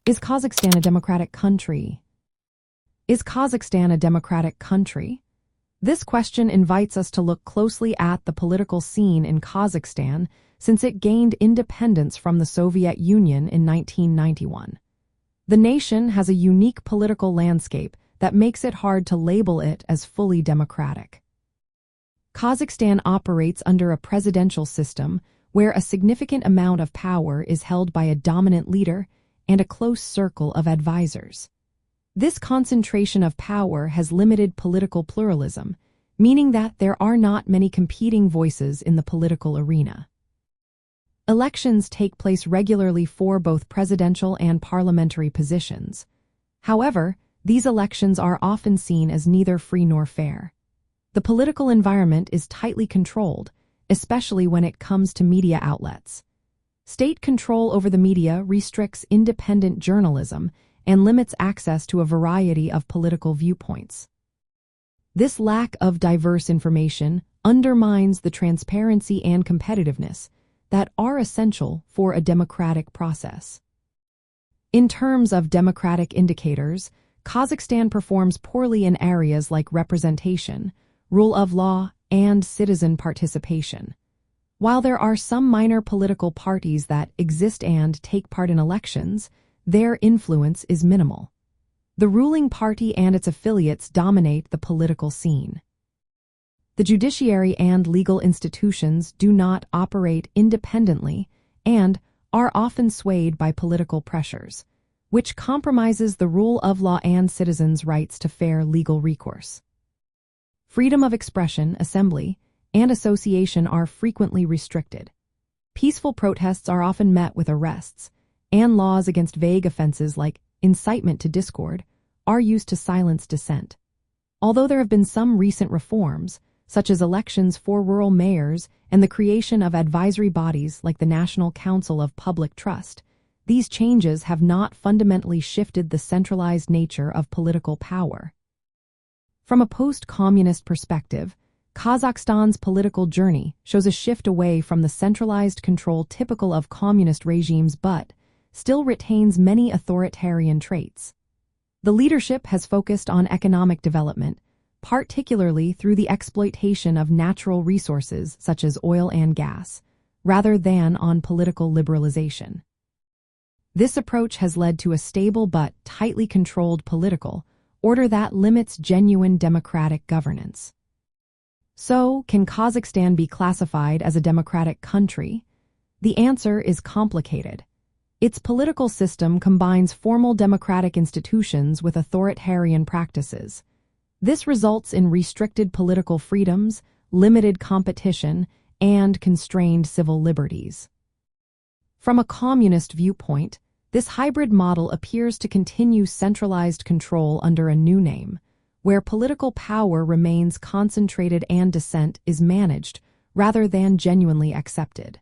Is Kazakhstan a democratic country? Is Kazakhstan a democratic country? This question invites us to look closely at the political scene in Kazakhstan since it gained independence from the Soviet Union in 1991. The nation has a unique political landscape that makes it hard to label it as fully democratic. Kazakhstan operates under a presidential system where a significant amount of power is held by a dominant leader and a close circle of advisors. This concentration of power has limited political pluralism, meaning that there are not many competing voices in the political arena. Elections take place regularly for both presidential and parliamentary positions. However, these elections are often seen as neither free nor fair. The political environment is tightly controlled, especially when it comes to media outlets. State control over the media restricts independent journalism and limits access to a variety of political viewpoints. This lack of diverse information undermines the transparency and competitiveness that are essential for a democratic process. In terms of democratic indicators, Kazakhstan performs poorly in areas like representation, rule of law, and citizen participation. While there are some minor political parties that exist and take part in elections, their influence is minimal. The ruling party and its affiliates dominate the political scene. The judiciary and legal institutions do not operate independently and are often swayed by political pressures, which compromises the rule of law and citizens' rights to fair legal recourse. Freedom of expression, assembly, and association are frequently restricted. Peaceful protests are often met with arrests, and laws against vague offenses like incitement to discord are used to silence dissent. Although there have been some recent reforms, such as elections for rural mayors and the creation of advisory bodies like the National Council of Public Trust, these changes have not fundamentally shifted the centralized nature of political power. From a post-communist perspective, Kazakhstan's political journey shows a shift away from the centralized control typical of communist regimes but still retains many authoritarian traits. The leadership has focused on economic development, particularly through the exploitation of natural resources such as oil and gas, rather than on political liberalization. This approach has led to a stable but tightly controlled political order that limits genuine democratic governance. So, can Kazakhstan be classified as a democratic country? The answer is complicated. Its political system combines formal democratic institutions with authoritarian practices. This results in restricted political freedoms, limited competition, and constrained civil liberties. From a communist viewpoint, this hybrid model appears to continue centralized control under a new name, where political power remains concentrated and dissent is managed rather than genuinely accepted.